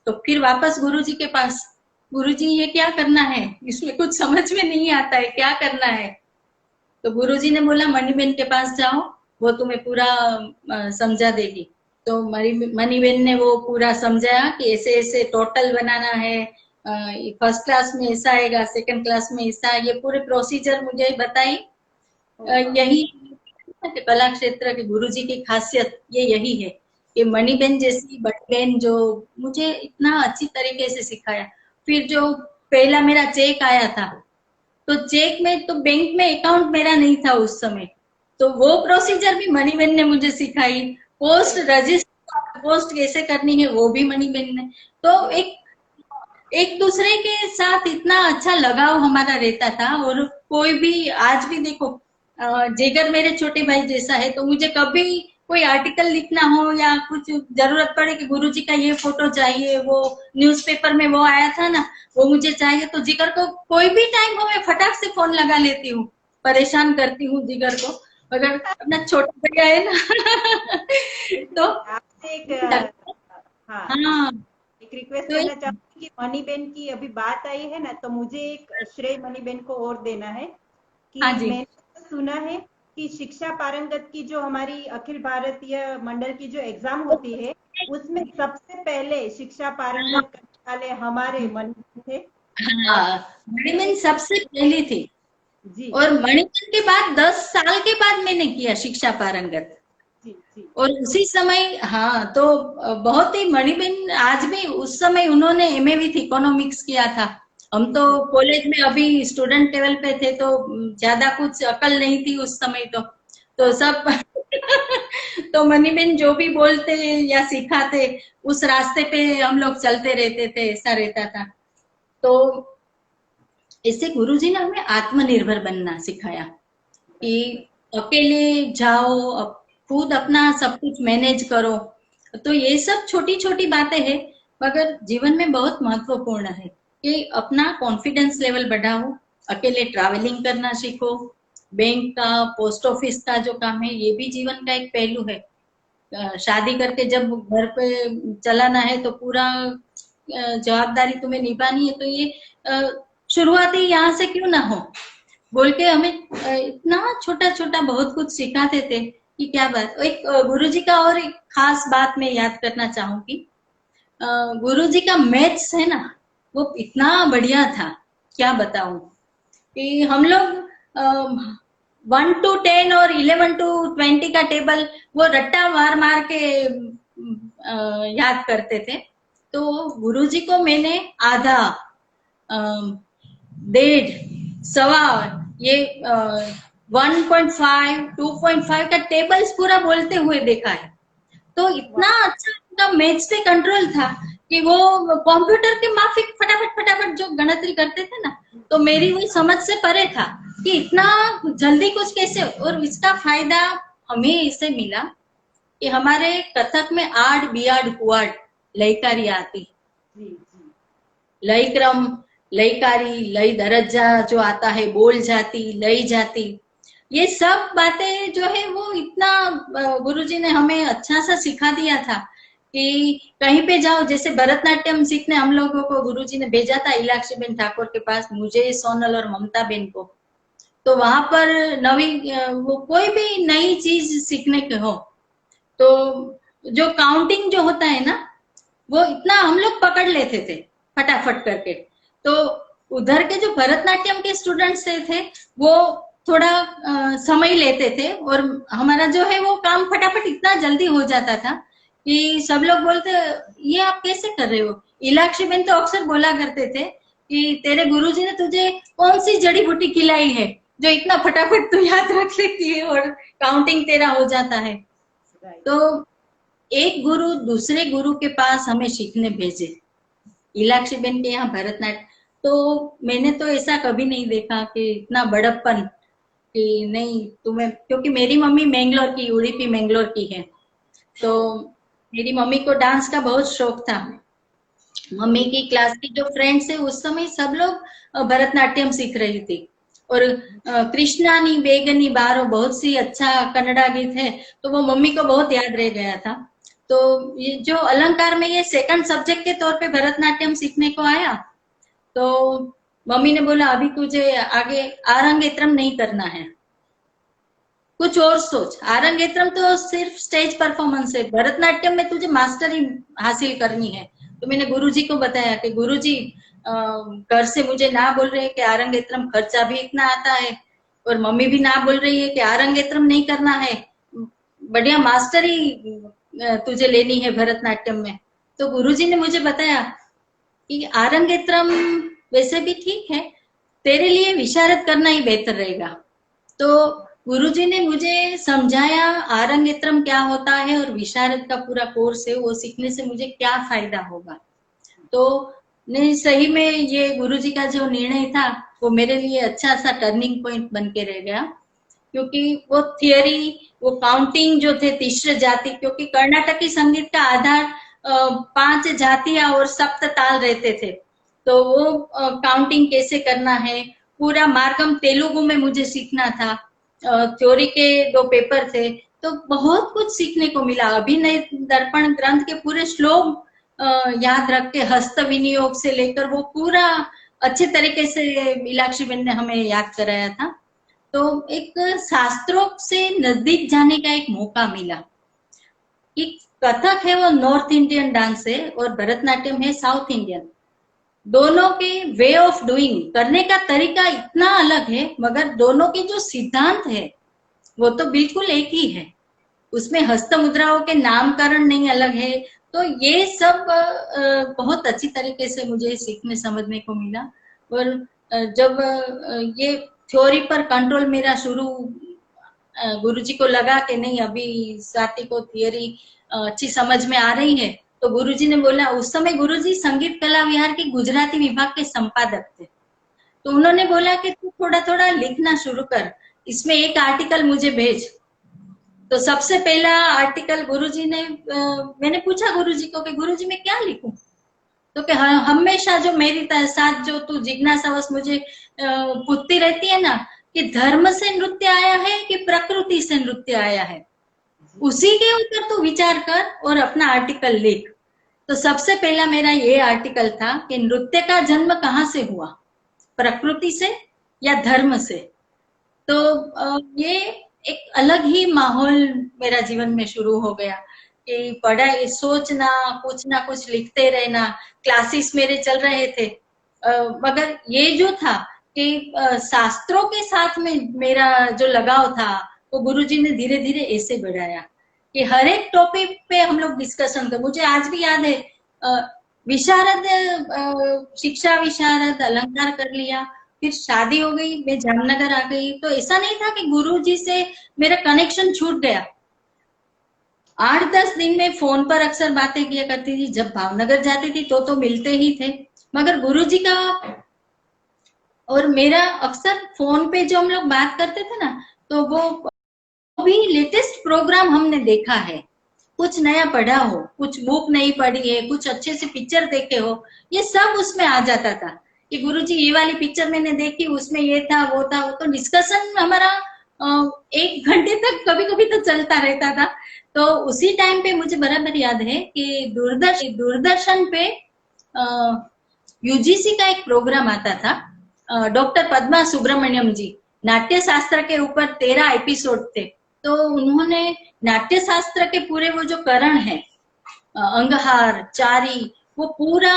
तो फिर वापस गुरुजी के पास, गुरुजी ये क्या करना है, इसमें कुछ समझ में नहीं आता है, क्या करना है। तो गुरुजी ने बोला मणिबेन के पास जाओ, वो तुम्हें पूरा समझा देगी। तो मणिबेन ने वो पूरा समझाया कि ऐसे ऐसे टोटल बनाना है, फर्स्ट क्लास में ऐसा आएगा, सेकंड क्लास में ऐसा, ये पूरे प्रोसीजर मुझे बताई। यही कला क्षेत्र के गुरुजी की खासियत ये यही है कि मणिबेन जैसी बड़ी बहन जो मुझे इतना अच्छी तरीके से सिखाया। फिर जो पहला मेरा चेक आया था, तो चेक में तो बैंक में अकाउंट मेरा नहीं था उस समय, तो वो प्रोसीजर भी मणिबेन ने मुझे सिखाई। पोस्ट रजिस्टर पोस्ट कैसे करनी है वो भी मणिबेन ने। तो एक दूसरे के साथ इतना अच्छा लगाव हमारा रहता था। और कोई भी आज भी देखो जिगर मेरे छोटे भाई जैसा है, तो मुझे कभी कोई आर्टिकल लिखना हो या कुछ जरूरत पड़े कि गुरुजी का ये फोटो चाहिए, वो न्यूज़पेपर में वो आया था ना वो मुझे चाहिए, तो जिगर को कोई भी टाइम हो मैं फटाक से फोन लगा लेती हूँ, परेशान करती हूँ जिगर को। अगर अपना छोटा भैया है ना तो आपसे एक हाँ हाँ एक रिक्वेस्ट तो करना चाहूंगी कि मणिबेन की अभी बात आई है ना, तो मुझे एक श्रेय मणिबेन को और देना है कि हाँ जी मैंने सुना है कि शिक्षा पारंगत की जो हमारी अखिल भारतीय मंडल की जो एग्जाम होती है उसमें सबसे पहले शिक्षा पारंगत करने वाले हमारे मणिबेन थे। हाँ, मणिबेन सबसे पहली थी। जी और मणिबेन के बाद 10 साल के बाद मैंने किया शिक्षा पारंगत। जी जी और उसी समय हाँ तो बहुत ही मणिबेन आज भी, उस समय उन्होंने एमए विथ इकोनॉमिक्स किया था। हम तो कॉलेज में अभी स्टूडेंट लेवल पे थे तो ज्यादा कुछ अकल नहीं थी उस समय तो सब तो मणिबेन जो भी बोलते या सिखाते उस रास्ते पे हम लोग चलते रहते थे, ऐसा रहता था। तो इससे गुरुजी ने हमें आत्मनिर्भर बनना सिखाया कि अकेले जाओ, खुद अपना सब कुछ मैनेज करो। तो ये सब छोटी छोटी बातें हैं, मगर जीवन में बहुत महत्वपूर्ण है कि अपना कॉन्फिडेंस लेवल बढ़ाओ, अकेले ट्रैवलिंग करना सीखो, बैंक का, पोस्ट ऑफिस का जो काम है ये भी जीवन का एक पहलू है। शादी करके जब घर पे चलाना है तो पूरा जवाबदारी तुम्हें निभानी है, तो ये शुरुआती यहाँ से क्यों ना हो बोल के हमें इतना छोटा छोटा बहुत कुछ सिखाते थे कि क्या बात। एक गुरुजी का और एक खास बात मैं याद करना चाहूंगी। गुरुजी का मैथ्स है ना, वो इतना बढ़िया था, क्या बताऊं। कि हम लोग 1 to 10 और 11 to 20 का टेबल वो रट्टा मार मार के याद करते थे। तो गुरुजी को मैंने आधा, 1.5, सवा, ये 1.5, 2.5 का टेबल्स पूरा बोलते हुए देखा है। तो इतना अच्छा उनका मैथ्स पे कंट्रोल था कि वो कंप्यूटर के माफिक फटाफट फटाफट जो गणतरी करते थे ना, तो मेरी वो समझ से परे था कि इतना जल्दी कुछ कैसे। और इसका फायदा हमें इससे मिला कि हमारे कथक में आड़ बियाड़ कुआड़ लयकारी आती, लय क्रम, लयकारी, लय दरज्जा जो आता है, बोल जाती, लय जाती, ये सब बातें जो है वो इतना गुरुजी ने हमें अच्छा सा सिखा दिया था कि कहीं पे जाओ, जैसे भरतनाट्यम सीखने हम लोगों को गुरुजी ने भेजा था इलाक्षी बेन ठाकुर के पास, मुझे, सोनल और ममता बेन को। तो वहां पर वो कोई भी नई चीज सीखने के हो तो जो काउंटिंग जो होता है ना, वो इतना हम लोग पकड़ लेते थे फटाफट करके। तो उधर के जो भरतनाट्यम के स्टूडेंट्स थे वो थोड़ा समय लेते थे, और हमारा जो है वो काम फटाफट इतना जल्दी हो जाता था कि सब लोग बोलते ये आप कैसे कर रहे हो। इलाक्षी बेन तो अक्सर बोला करते थे कि तेरे गुरुजी ने तुझे कौन सी जड़ी बूटी खिलाई है जो इतना फटाफट तू याद रख लेती है और काउंटिंग तेरा हो जाता है। तो एक गुरु दूसरे गुरु के पास हमें सीखने भेजे, इलाक्षी बेन के यहाँ भरतनाट्यम। तो मैंने तो ऐसा कभी नहीं देखा कि इतना बड़प्पन कि नहीं तुम्हें, क्योंकि मेरी मम्मी मैंगलोर की, उड़ीपी मैंगलोर की है, तो मेरी मम्मी को डांस का बहुत शौक था। मम्मी की क्लास की जो फ्रेंड्स है उस समय सब लोग भरतनाट्यम सीख रही थी। और कृष्णानी बेगनी बारो बहुत सी अच्छा कन्नड़ा गीत है, तो वो मम्मी को बहुत याद रह गया था। तो ये जो अलंकार में ये सेकंड सब्जेक्ट के तौर पे भरतनाट्यम सीखने को आया, तो मम्मी ने बोला अभी तुझे आगे आरंगेत्रम नहीं करना है, कुछ और सोच। आरंगेत्रम तो सिर्फ स्टेज परफॉर्मेंस है, भरतनाट्यम में तुझे मास्टरी हासिल करनी है। तो मैंने गुरुजी को बताया कि गुरुजी घर से मुझे ना बोल रहे हैं कि आरंगेत्रम खर्चा भी इतना आता है, और मम्मी भी ना बोल रही है कि आरंगेत्रम नहीं करना है, बढ़िया मास्टरी तुझे लेनी है भरतनाट्यम में। तो गुरुजी ने मुझे बताया कि आरंगेत्रम वैसे भी ठीक है, तेरे लिए विशारद करना ही बेहतर रहेगा। तो गुरुजी ने मुझे समझाया आरंगेत्रम क्या होता है और विशारद का पूरा कोर्स है, वो सीखने से मुझे क्या फायदा होगा। तो नहीं, सही में ये गुरुजी का जो निर्णय था वो मेरे लिए अच्छा सा टर्निंग पॉइंट बन के रह गया, क्योंकि वो थियरी, वो काउंटिंग जो थे तीसरे जाति, क्योंकि कर्नाटकी संगीत का आधार 5 जातियां और सप्त ताल रहते थे, तो वो काउंटिंग कैसे करना है, पूरा मार्गम तेलुगु में मुझे सीखना था। थ्योरी के 2 पेपर थे, तो बहुत कुछ सीखने को मिला। अभिनय दर्पण ग्रंथ के पूरे श्लोक याद रख के हस्त विनियोग से लेकर वो पूरा अच्छे तरीके से मीनाक्षी बेन ने हमें याद कराया था। तो एक शास्त्रों से नजदीक जाने का एक मौका मिला। कि कथक है वो नॉर्थ इंडियन डांस है और भरतनाट्यम है साउथ इंडियन। दोनों के वे ऑफ डूइंग, करने का तरीका इतना अलग है, मगर दोनों के जो सिद्धांत है वो तो बिल्कुल एक ही है। उसमें हस्त मुद्राओं के नामकरण नहीं अलग है। तो ये सब बहुत अच्छी तरीके से मुझे सीखने समझने को मिला। और जब ये थ्योरी पर कंट्रोल मेरा शुरू, गुरुजी को लगा कि नहीं अभी स्वाति को थियरी अच्छी समझ में आ रही है, तो गुरुजी ने बोला, उस समय गुरुजी संगीत कला विहार के गुजराती विभाग के संपादक थे, तो उन्होंने बोला कि तू थोड़ा थोड़ा लिखना शुरू कर, इसमें एक आर्टिकल मुझे भेज। तो सबसे पहला आर्टिकल गुरुजी ने मैंने पूछा गुरुजी को कि गुरुजी मैं क्या लिखूं, तो कि हमेशा जो मेरी साथ जो तू जिज्ञासावश मुझे पूछती रहती है ना कि धर्म से नृत्य आया है कि प्रकृति से नृत्य आया है, उसी के ऊपर तू विचार कर और अपना आर्टिकल लिख। तो सबसे पहला मेरा ये आर्टिकल था कि नृत्य का जन्म कहाँ से हुआ, प्रकृति से या धर्म से। तो ये एक अलग ही माहौल मेरा जीवन में शुरू हो गया कि पढ़ाई, सोचना, कुछ ना कुछ लिखते रहना। क्लासेस मेरे चल रहे थे, मगर ये जो था कि शास्त्रों के साथ में मेरा जो लगाव था वो गुरुजी ने धीरे धीरे ऐसे बढ़ाया कि हर एक टॉपिक पे हम लोग डिस्कशन कर। मुझे आज भी याद है, विशारद, शिक्षा विशारद, अलंकार कर लिया, फिर शादी हो गई, मैं जामनगर आ गई। तो ऐसा नहीं था कि गुरुजी से मेरा कनेक्शन छूट गया। 8-10 दिन में फोन पर अक्सर बातें किया करती थी, जब भावनगर जाती थी तो मिलते ही थे, मगर गुरुजी का और मेरा अक्सर फोन पे जो हम लोग बात करते थे ना, तो वो भी लेटेस्ट प्रोग्राम हमने देखा है, कुछ नया पढ़ा हो, कुछ बुक नहीं पढ़ी है, कुछ अच्छे से पिक्चर देखे हो, ये सब उसमें आ जाता था कि गुरुजी ये वाली पिक्चर मैंने देखी, उसमें ये था वो था। वो तो डिस्कशन हमारा 1 घंटे तक कभी कभी तो चलता रहता था। तो उसी टाइम पे मुझे बराबर याद है कि दूरदर्शन पे यूजीसी का एक प्रोग्राम आता था, डॉक्टर पद्मा सुब्रमण्यम जी, नाट्य शास्त्र के ऊपर 13 एपिसोड थे। तो उन्होंने नाट्य शास्त्र के पूरे वो जो करण है, अंगहार, चारी, वो पूरा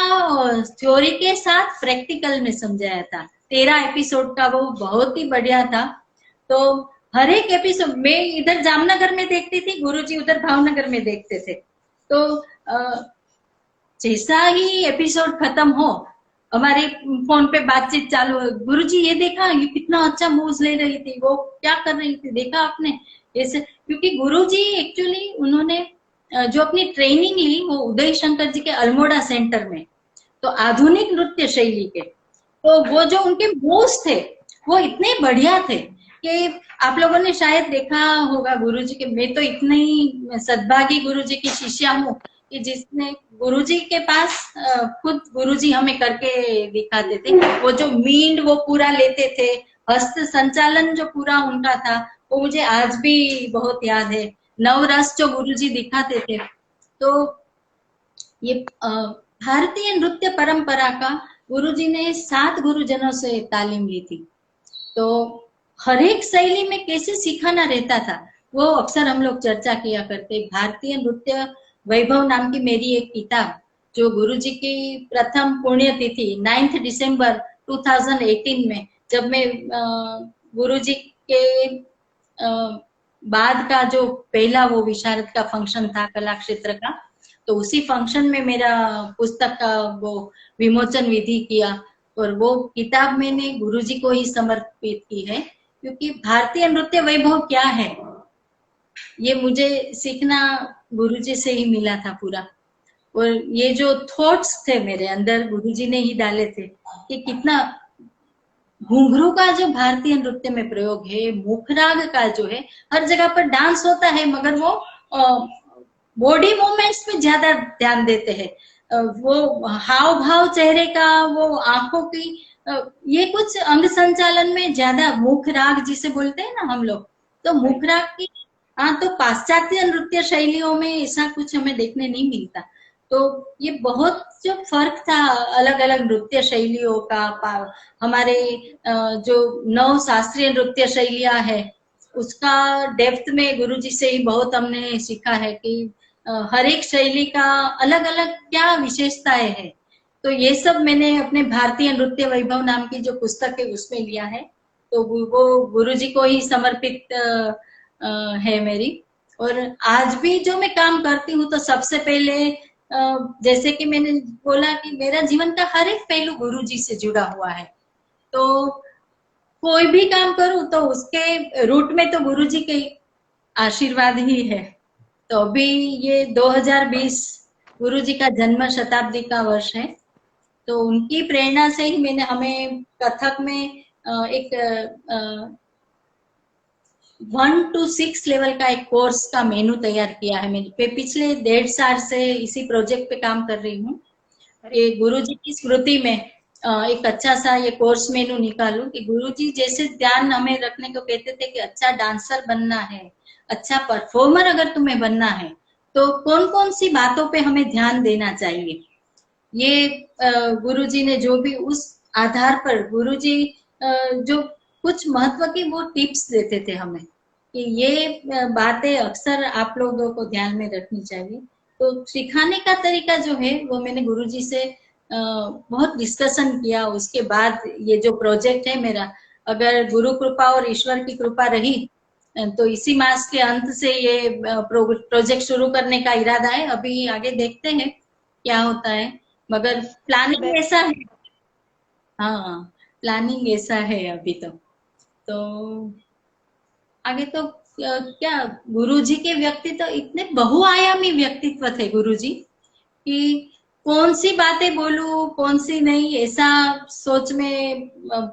थ्योरी के साथ प्रैक्टिकल में समझाया था। 13 एपिसोड का वो बहुत ही बढ़िया था। तो हर एक एपिसोड मैं इधर जामनगर में देखती थी, गुरुजी उधर भावनगर में देखते थे। तो जैसा ही एपिसोड खत्म हो, हमारे फोन पे बातचीत चालू है, गुरुजी ये देखा, ये कितना अच्छा मूव्स ले रही थी, वो क्या कर रही थी, देखा आपने ऐसे। क्योंकि गुरुजी एक्चुअली उन्होंने जो अपनी ट्रेनिंग ली वो उदय शंकर जी के अल्मोड़ा सेंटर में, तो आधुनिक नृत्य शैली के, तो वो जो उनके मूव्स थे वो इतने बढ़िया थे कि आप लोगों ने शायद देखा होगा गुरुजी के। मैं तो इतनी सद्भागी गुरुजी की शिष्या हूँ कि जिसने गुरुजी के पास खुद गुरुजी हमें करके दिखाते थे। वो जो मींड वो पूरा लेते थे, हस्त संचालन जो पूरा उनका था वो मुझे आज भी बहुत याद है। नवरस जो गुरुजी दिखाते थे। तो ये भारतीय नृत्य परंपरा का गुरुजी ने 7 गुरुजनों से तालीम ली थी। तो हर एक शैली में कैसे सिखाना रहता था वो अक्सर हम लोग चर्चा किया करते। भारतीय नृत्य वैभव नाम की मेरी एक किताब, जो गुरुजी की प्रथम पुण्यतिथि 9 दिसंबर 2018 में, जब मैं गुरुजी के बाद का जो पहला वो विशारद का फंक्शन था कला क्षेत्र का, तो उसी फंक्शन में मेरा पुस्तक का वो विमोचन विधि किया और वो किताब मैंने गुरुजी को ही समर्पित की है। क्योंकि भारतीय नृत्य वैभव क्या है ये मुझे सीखना गुरुजी से ही मिला था पूरा। और ये जो थॉट्स थे मेरे अंदर गुरुजी ने ही डाले थे कि कितना घुंघरू का जो भारतीय नृत्य में प्रयोग है, मुखराग का जो है, हर जगह पर डांस होता है मगर वो बॉडी मूवमेंट्स पे ज्यादा ध्यान देते हैं। वो हाव भाव चेहरे का, वो आंखों की, ये कुछ अंग संचालन में ज्यादा मुखराग जिसे बोलते हैं ना हम लोग, तो मुखराग की तो पाश्चात्य नृत्य शैलियों में ऐसा कुछ हमें देखने नहीं मिलता। तो ये बहुत जो फर्क था अलग अलग नृत्य शैलियों का, हमारे जो 9 शास्त्रीय नृत्य शैलियां है उसका डेप्थ में गुरुजी से ही बहुत हमने सीखा है कि हर एक शैली का अलग अलग क्या विशेषताएं है। तो ये सब मैंने अपने भारतीय नृत्य वैभव नाम की जो पुस्तक है उसमें लिया है। तो वो गुरुजी को ही समर्पित है मेरी। और आज भी जो मैं काम करती हूँ तो सबसे पहले जैसे कि मैंने बोला कि मेरा जीवन का हर एक पहलू गुरुजी से जुड़ा हुआ है। तो कोई भी काम करूं तो उसके रूट में तो गुरुजी के आशीर्वाद ही है। तो अभी ये 2020 गुरुजी का जन्म शताब्दी का वर्ष है, तो उनकी प्रेरणा से ही मैंने हमें कथक में एक 1 to 6 लेवल का एक कोर्स का मेनू तैयार किया है। मैं पिछले 1.5 साल से इसी प्रोजेक्ट पे काम कर रही हूँ। ये गुरुजी की स्मृति में एक अच्छा सा ये कोर्स मेनू निकालूं कि गुरुजी जैसे ध्यान हमें रखने को कहते थे कि अच्छा डांसर बनना है, अच्छा परफॉर्मर अगर तुम्हें बनना है तो कौन कौन सी बातों पे हमें ध्यान देना चाहिए। ये गुरुजी ने जो भी उस आधार पर गुरुजी जो कुछ महत्व की वो टिप्स देते थे हमें कि ये बातें अक्सर आप लोगों को ध्यान में रखनी चाहिए। तो सिखाने का तरीका जो है वो मैंने गुरुजी से बहुत डिस्कशन किया। उसके बाद ये जो प्रोजेक्ट है मेरा, अगर गुरु कृपा और ईश्वर की कृपा रही तो इसी मास के अंत से ये प्रोजेक्ट शुरू करने का इरादा है। अभी आगे देखते हैं क्या होता है, मगर प्लानिंग ऐसा है। हाँ, प्लानिंग ऐसा है अभी तो आगे तो क्या गुरुजी के व्यक्तित्व इतने बहुआयामी व्यक्तित्व थे गुरुजी कि कौन सी बातें बोलूं कौन सी नहीं, ऐसा सोच में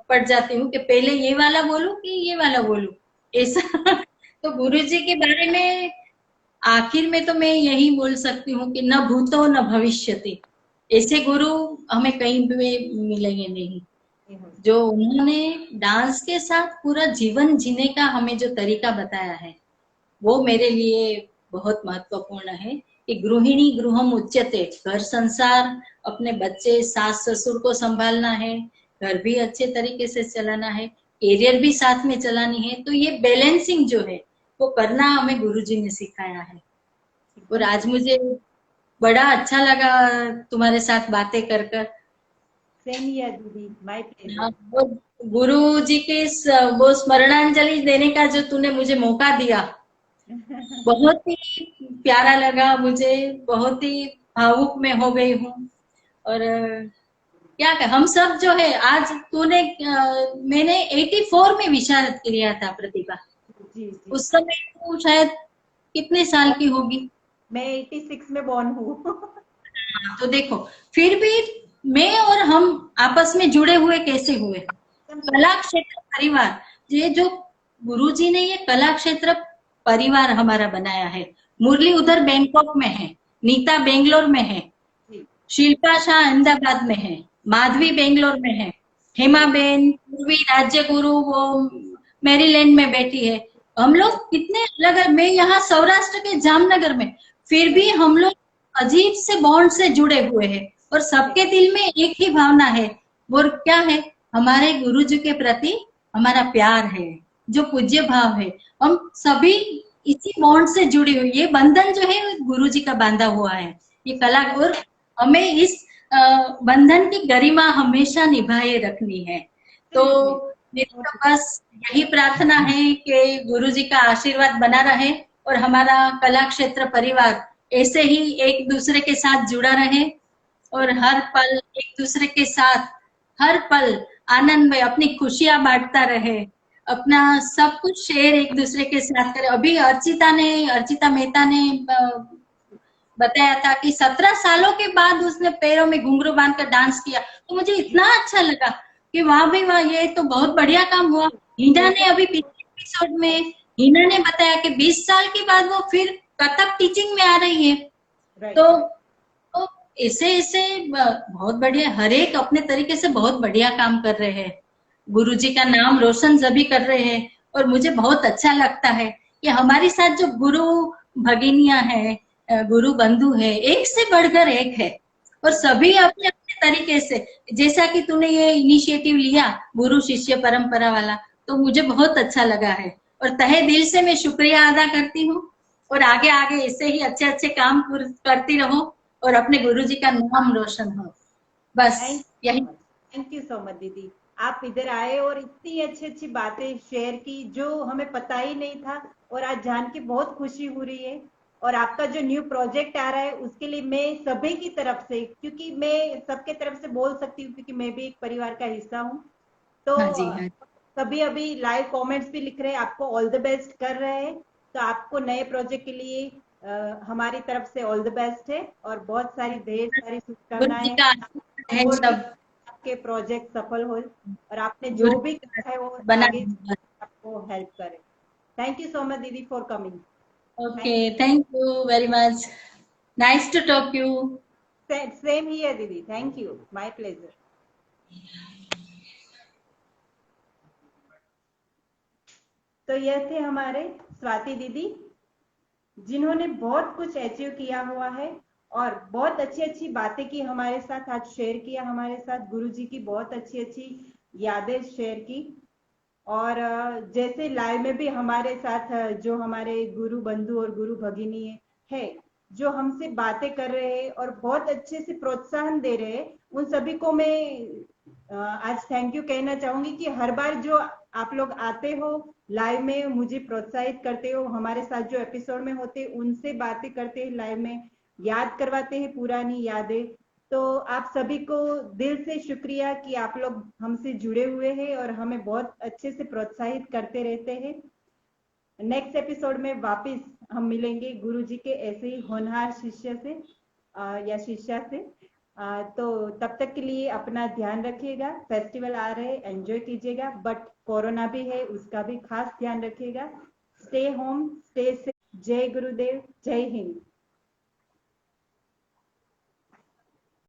पड़ जाती हूँ कि पहले ये वाला बोलूं कि ये वाला बोलूं, ऐसा तो गुरुजी के बारे में आखिर में तो मैं यही बोल सकती हूँ कि न भूतो न भविष्यति, ऐसे गुरु हमें कहीं भी मिलेंगे नहीं। जो उन्होंने डांस के साथ पूरा जीवन जीने का हमें जो तरीका बताया है वो मेरे लिए बहुत महत्वपूर्ण है कि गृहिणी गृहम उच्यते, घर संसार, अपने बच्चे सास ससुर को संभालना है, घर भी अच्छे तरीके से चलाना है, करियर भी साथ में चलानी है। तो ये बैलेंसिंग जो है वो करना हमें गुरुजी ने सिखाया है। और आज मुझे बड़ा अच्छा लगा तुम्हारे साथ बातें कर कर। सेम हियर दीदी, माय हाँ, प्लेजर। वो गुरु जी के वो स्मरणांजलि देने का जो तूने मुझे मौका दिया बहुत ही प्यारा लगा मुझे, बहुत ही भावुक में हो गई हूँ। और क्या कर, हम सब जो है आज तूने मैंने 84 में विशारद किया था प्रतिभा। जी जी, उस समय तू शायद कितने साल की होगी? मैं 86 में बॉर्न हूँ। तो देखो, फिर भी मैं और हम आपस में जुड़े हुए कैसे हुए। कला क्षेत्र परिवार, ये जो गुरुजी ने ये कला क्षेत्र परिवार हमारा बनाया है। मुरली उधर बैंकॉक में है, नीता बेंगलोर में है, जी, शिल्पा शाह अहमदाबाद में है, माधवी बेंगलोर में है, हेमा बेन पूर्वी राज्य गुरु वो मैरीलैंड में बैठी है। हम लोग कितने अलग, मैं यहाँ सौराष्ट्र के जामनगर में, फिर भी हम लोग अजीब से बॉन्ड से जुड़े हुए हैं और सबके दिल में एक ही भावना है। वो क्या है? हमारे गुरु जी के प्रति हमारा प्यार है, जो पूज्य भाव है। हम सभी इसी बॉन्ड से जुड़े हुए, ये बंधन जो है गुरु जी का बांधा हुआ है ये कला। और हमें इस बंधन की गरिमा हमेशा निभाए रखनी है। तो मेरी तो बस यही प्रार्थना है कि गुरु जी का आशीर्वाद बना रहे और हमारा कला क्षेत्र परिवार ऐसे ही एक दूसरे के साथ जुड़ा रहे और हर पल एक दूसरे के साथ, हर पल आनंद में अपनी खुशियां बांटता रहे, अपना सब कुछ शेयर एक दूसरे के साथ करे। अभी अर्चिता मेहता ने बताया था कि 17 सालों के बाद उसने पैरों में घुंघरू बांधकर डांस किया। तो मुझे इतना अच्छा लगा कि वाह भाई वाह, ये तो बहुत बढ़िया काम हुआ। हिना ने अभी पिछले एपिसोड में हिना ने बताया कि 20 साल के बाद वो फिर कथक टीचिंग में आ रही है। तो ऐसे ऐसे बहुत बढ़िया, हर एक अपने तरीके से बहुत बढ़िया काम कर रहे हैं, गुरु जी का नाम रोशन सभी कर रहे हैं। और मुझे बहुत अच्छा लगता है कि हमारे साथ जो गुरु भगिनियां हैं, गुरु बंधु है, एक से बढ़कर एक है और सभी अपने अपने तरीके से, जैसा कि तूने ये इनिशिएटिव लिया गुरु शिष्य परंपरा वाला, तो मुझे बहुत अच्छा लगा है और तहे दिल से मैं शुक्रिया अदा करती हूँ। और आगे आगे ऐसे ही अच्छे अच्छे काम करती रहो और अपने गुरु जी का नाम रोशन हो। बस यही। थैंक यू सो मच दीदी, आप इधर आए और इतनी अच्छी अच्छी बातें शेयर की जो हमें पता ही नहीं था, और आज जान के बहुत खुशी हो रही है। और आपका जो न्यू प्रोजेक्ट आ रहा है उसके लिए मैं सभी की तरफ से, क्योंकि मैं सबके तरफ से बोल सकती हूँ क्योंकि मैं भी एक परिवार का हिस्सा हूँ, तो हाँ जी, हाँ। सभी अभी लाइव कमेंट्स भी लिख रहे हैं, आपको ऑल द बेस्ट कर रहे हैं। तो आपको नए प्रोजेक्ट के लिए हमारी तरफ से ऑल द बेस्ट है और बहुत सारी ढेर सारी गुरु जी शुभकामनाएं का आशीर्वाद है और भी सब आपके प्रोजेक्ट सफल हो और आपने जो गुरु भी कहा है वो बना। आगे आपको हेल्प करे। Thank you so much, Didi, for coming. Okay, thank you very much. Nice to talk to you. Same here, Didi. Thank you. My pleasure. तो ये थे हमारे स्वाति दीदी, जिन्होंने बहुत कुछ अचीव किया हुआ है और बहुत अच्छी अच्छी बातें की हमारे साथ, आज शेयर किया हमारे साथ, गुरुजी की बहुत अच्छी अच्छी यादें शेयर की। और जैसे लाइव में भी हमारे साथ जो हमारे गुरु बंधु और गुरु भगिनी है, जो हमसे बातें कर रहे हैं और बहुत अच्छे से प्रोत्साहन दे रहे हैं, उन सभी को मैं आज थैंक यू कहना चाहूंगी कि हर बार जो आप लोग आते हो लाइव में, मुझे प्रोत्साहित करते हो, हमारे साथ जो एपिसोड में होते उनसे बातें करते हैं लाइव में, याद करवाते हैं पुरानी यादें। तो आप सभी को दिल से शुक्रिया कि आप लोग हमसे जुड़े हुए हैं और हमें बहुत अच्छे से प्रोत्साहित करते रहते हैं। नेक्स्ट एपिसोड में वापस हम मिलेंगे गुरु जी के ऐसे ही होनहार शिष्य से या शिष्या से। तो तब तक के लिए अपना ध्यान रखिएगा। फेस्टिवल आ रहे हैं, एंजॉय कीजिएगा, बट कोरोना भी है, उसका भी खास ध्यान रखिएगा। Stay home, stay safe. जय गुरुदेव, जय हिंद।